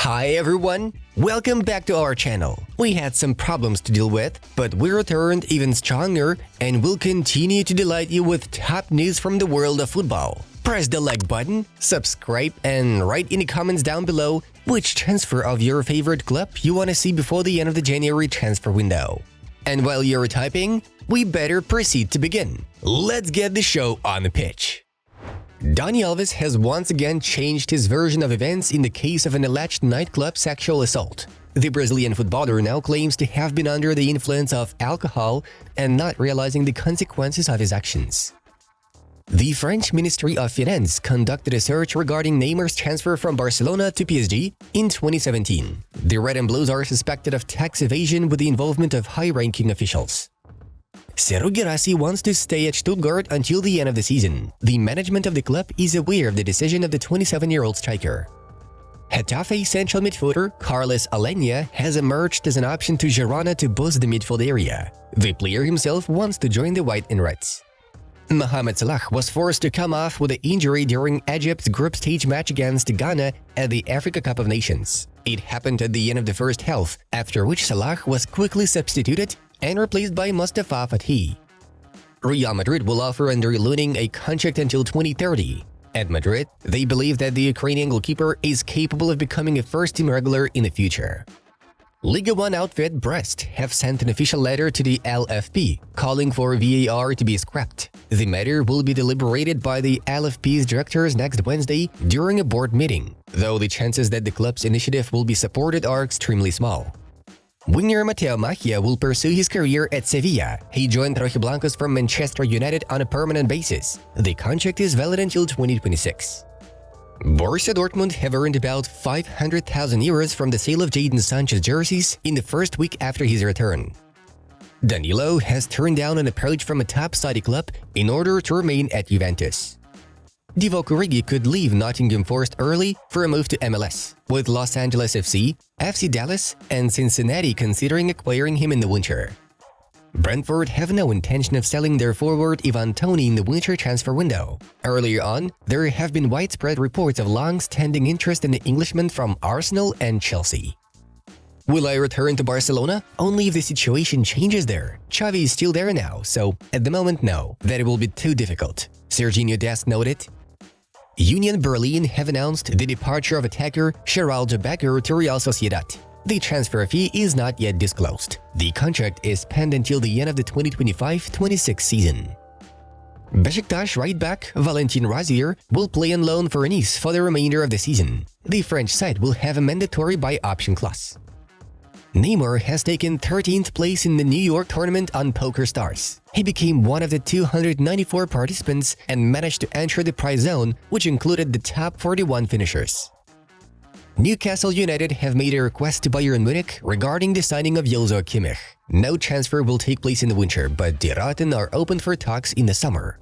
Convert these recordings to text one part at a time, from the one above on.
Hi everyone! Welcome back to our channel. We had some problems to deal with, but we returned even stronger and will continue to delight you with top news from the world of football. Press the like button, subscribe, and write in the comments down below which transfer of your favorite club you want to see before the end of the January transfer window. And while you're typing, we better proceed to begin. Let's get the show on the pitch. Dani Alves has once again changed his version of events in the case of an alleged nightclub sexual assault. The Brazilian footballer now claims to have been under the influence of alcohol and not realizing the consequences of his actions. The French Ministry of Finance conducted a search regarding Neymar's transfer from Barcelona to PSG in 2017. The Red and Blues are suspected of tax evasion with the involvement of high-ranking officials. Serhou Guirassy wants to stay at Stuttgart until the end of the season. The management of the club is aware of the decision of the 27-year-old striker. Getafe central midfielder Carlos Alenya has emerged as an option to Girona to boost the midfield area. The player himself wants to join the White and Reds. Mohamed Salah was forced to come off with an injury during Egypt's group stage match against Ghana at the Africa Cup of Nations. It happened at the end of the first half, after which Salah was quickly substituted and replaced by Mustafa Fatih. Real Madrid will offer Andrei Lunin a contract until 2030. At Madrid, they believe that the Ukrainian goalkeeper is capable of becoming a first-team regular in the future. Liga 1 outfit Brest have sent an official letter to the LFP, calling for VAR to be scrapped. The matter will be deliberated by the LFP's directors next Wednesday during a board meeting, though the chances that the club's initiative will be supported are extremely small. Winger Mateo Machia will pursue his career at Sevilla. He joined Rojiblancos from Manchester United on a permanent basis. The contract is valid until 2026. Borussia Dortmund have earned about 500,000 euros from the sale of Jadon Sancho's jerseys in the first week after his return. Danilo has turned down an approach from a top Saudi club in order to remain at Juventus. Divock Origi could leave Nottingham Forest early for a move to MLS, with Los Angeles FC, FC Dallas, and Cincinnati considering acquiring him in the winter. Brentford have no intention of selling their forward Ivan Toney in the winter transfer window. Earlier on, there have been widespread reports of long-standing interest in the Englishman from Arsenal and Chelsea. Will I return to Barcelona? Only if the situation changes there. XAVI is still there now, so at the moment no, that it will be too difficult. Serginho Dest noted. Union Berlin have announced the departure of attacker Geraldo Becker to Real Sociedad. The transfer fee is not yet disclosed. The contract is penned until the end of the 2025-26 season. Besiktas right back Valentin Razier will play on loan for Nice for the remainder of the season. The French side will have a mandatory buy option clause. Neymar has taken 13th place in the New York tournament on Poker Stars. He became one of the 294 participants and managed to enter the prize zone, which included the top 41 finishers. Newcastle United have made a request to Bayern Munich regarding the signing of Joshua Kimmich. No transfer will take place in the winter, but the Ratten are open for talks in the summer.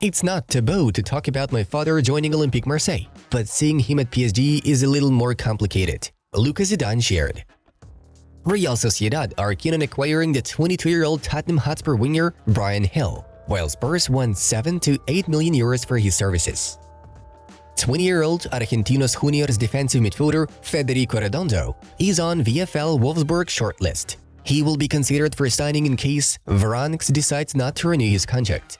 It's not taboo to talk about my father joining Olympique Marseille, but seeing him at PSG is a little more complicated, Lucas Zidane shared. Real Sociedad are keen on acquiring the 22-year-old Tottenham Hotspur winger Bryan Hill, while Spurs want 7 to 8 million euros for his services. 20-year-old Argentinos Juniors defensive midfielder Federico Redondo is on VfL Wolfsburg's shortlist. He will be considered for signing in case Veronix decides not to renew his contract.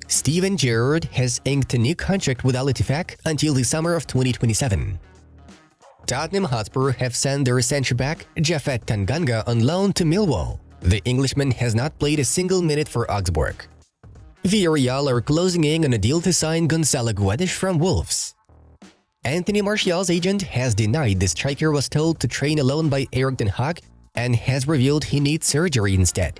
Steven Gerrard has inked a new contract with Ettifaq until the summer of 2027. Tottenham Hotspur have sent their centre-back Japhet Tanganga on loan to Millwall. The Englishman has not played a single minute for Augsburg. Villarreal are closing in on a deal to sign Gonzalo Guedes from Wolves. Anthony Martial's agent has denied the striker was told to train alone by Erik ten Hag and has revealed he needs surgery instead.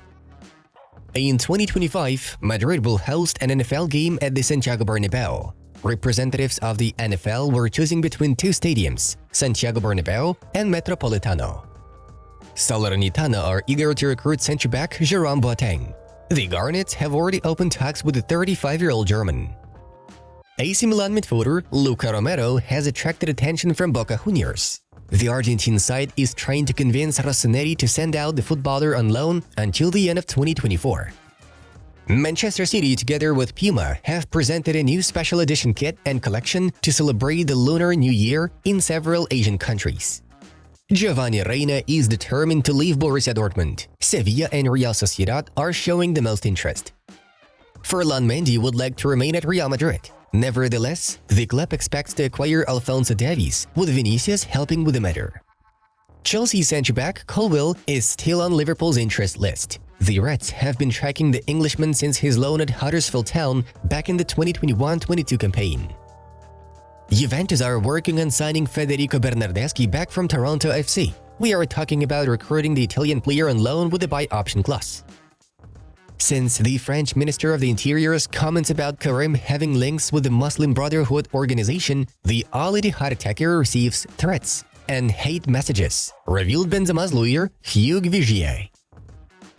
In 2025, Madrid will host an NFL game at the Santiago Bernabeu. Representatives of the NFL were choosing between two stadiums, Santiago Bernabeu and Metropolitano. Salernitana are eager to recruit centre-back Jerome Boateng. The Garnets have already opened talks with the 35-year-old German. AC Milan midfielder Luca Romero has attracted attention from Boca Juniors. The Argentine side is trying to convince Rossoneri to send out the footballer on loan until the end of 2024. Manchester City together with Puma have presented a new special edition kit and collection to celebrate the Lunar New Year in several Asian countries. Giovanni Reina is determined to leave Borussia Dortmund. Sevilla and Real Sociedad are showing the most interest. Ferland Mendy would like to remain at Real Madrid. Nevertheless, the club expects to acquire Alphonso Davies, with Vinicius helping with the matter. Chelsea centre-back Colwill is still on Liverpool's interest list. The Reds have been tracking the Englishman since his loan at Huddersfield Town back in the 2021-22 campaign. Juventus are working on signing Federico Bernardeschi back from Toronto FC. We are talking about recruiting the Italian player on loan with a buy option clause. Since the French Minister of the Interior's comments about Karim having links with the Muslim Brotherhood organization, the Al Ittihad attacker receives threats and hate messages, revealed Benzema's lawyer Hugues Vigier.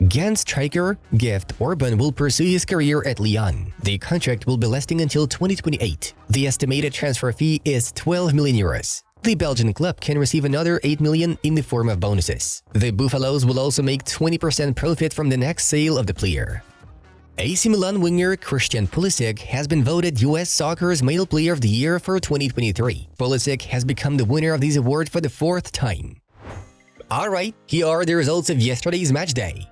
Ghent striker Gift Orban will pursue his career at Lyon. The contract will be lasting until 2028. The estimated transfer fee is 12 million euros. The Belgian club can receive another 8 million in the form of bonuses. The Buffaloes will also make 20% profit from the next sale of the player. AC Milan winger Christian Pulisic has been voted US Soccer's Male Player of the Year for 2023. Pulisic has become the winner of this award for the 4th time. Alright, here are the results of yesterday's match day.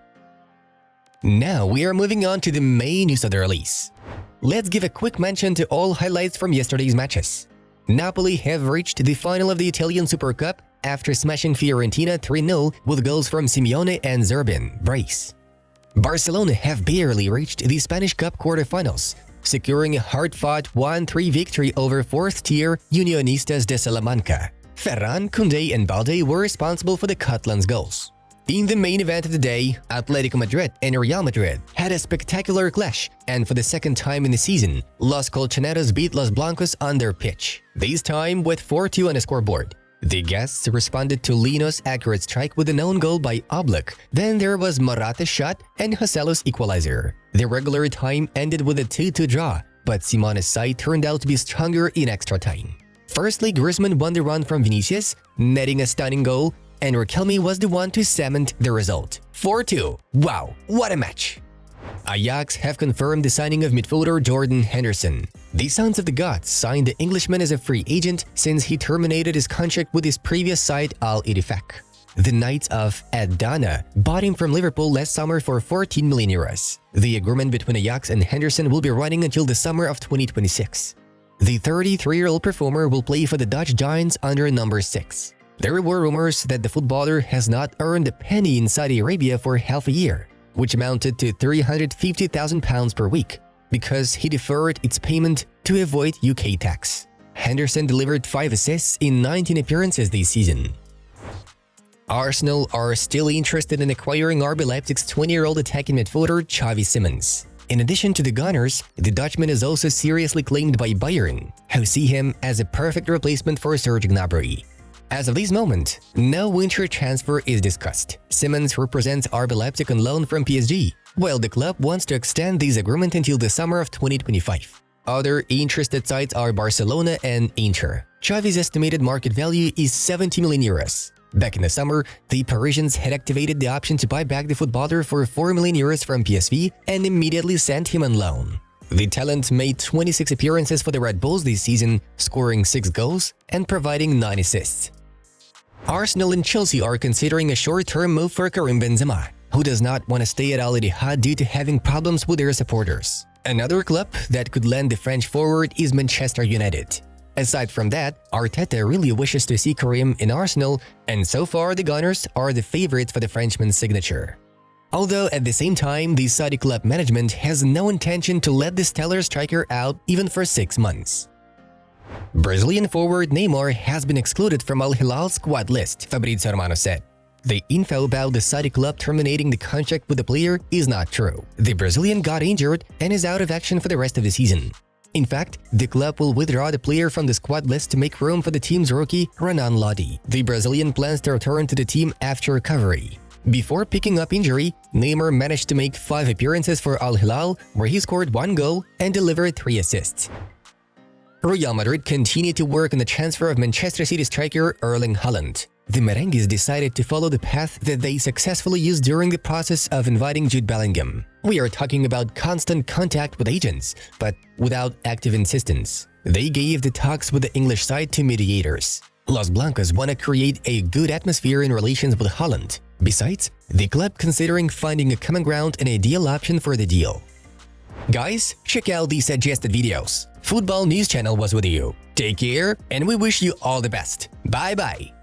Now we are moving on to the main news of the release. Let's give a quick mention to all highlights from yesterday's matches. Napoli have reached the final of the Italian Super Cup after smashing Fiorentina 3-0 with goals from Simeone and Zerbin. Brace. Barcelona have barely reached the Spanish Cup quarterfinals, securing a hard-fought 1-3 victory over 4th-tier Unionistas de Salamanca. Ferran, Koundé and Balde were responsible for the Catalans' goals. In the main event of the day, Atletico Madrid and Real Madrid had a spectacular clash, and for the second time in the season, Los Colchoneros beat Los Blancos on their pitch, this time with 4-2 on the scoreboard. The guests responded to Lino's accurate strike with an own goal by Oblak, then there was Morata's shot and Joselo's equalizer. The regular time ended with a 2-2 draw, but Simone's side turned out to be stronger in extra time. Firstly, Griezmann won the run from Vinicius, netting a stunning goal, and Riquelme was the one to cement the result. 4-2. Wow, what a match! Ajax have confirmed the signing of midfielder Jordan Henderson. The Sons of the Gods signed the Englishman as a free agent since he terminated his contract with his previous side Al Ettifaq. The Knights of Ad-Dahna bought him from Liverpool last summer for 14 million euros. The agreement between Ajax and Henderson will be running until the summer of 2026. The 33-year-old performer will play for the Dutch Giants under number 6. There were rumors that the footballer has not earned a penny in Saudi Arabia for half a year, which amounted to £350,000 per week, because he deferred its payment to avoid UK tax. Henderson delivered 5 assists in 19 appearances this season. Arsenal are still interested in acquiring RB Leipzig's 20-year-old attacking midfielder XAVI Simons. In addition to the Gunners, the Dutchman is also seriously claimed by Bayern, who see him as a perfect replacement for Serge Gnabry. As of this moment, no winter transfer is discussed. Simons represents RB Leipzig on loan from PSG, while the club wants to extend this agreement until the summer of 2025. Other interested sides are Barcelona and Inter. XAVI's estimated market value is 70 million euros. Back in the summer, the Parisians had activated the option to buy back the footballer for 4 million euros from PSV and immediately sent him on loan. The talent made 26 appearances for the Red Bulls this season, scoring 6 goals and providing 9 assists. Arsenal and Chelsea are considering a short-term move for Karim Benzema, who does not want to stay at Al Ittihad due to having problems with their supporters. Another club that could lend the French forward is Manchester United. Aside from that, Arteta really wishes to see Karim in Arsenal, and so far the Gunners are the favorites for the Frenchman's signature. Although at the same time, the Saudi club management has no intention to let the stellar striker out even for 6 months. Brazilian forward Neymar has been excluded from Al Hilal's squad list, Fabrizio Romano said. The info about the Saudi club terminating the contract with the player is not true. The Brazilian got injured and is out of action for the rest of the season. In fact, the club will withdraw the player from the squad list to make room for the team's rookie, Renan Lodi. The Brazilian plans to return to the team after recovery. Before picking up injury, Neymar managed to make 5 appearances for Al Hilal, where he scored 1 goal and delivered 3 assists. Real Madrid continued to work on the transfer of Manchester City striker Erling Haaland. The Merengues decided to follow the path that they successfully used during the process of inviting Jude Bellingham. We are talking about constant contact with agents, but without active insistence. They gave the talks with the English side to mediators. Los Blancos want to create a good atmosphere in relations with Holland. Besides, the club considering finding a common ground and a deal option for the deal. Guys, check out these suggested videos. Football News Channel was with you. Take care, and we wish you all the best. Bye-bye.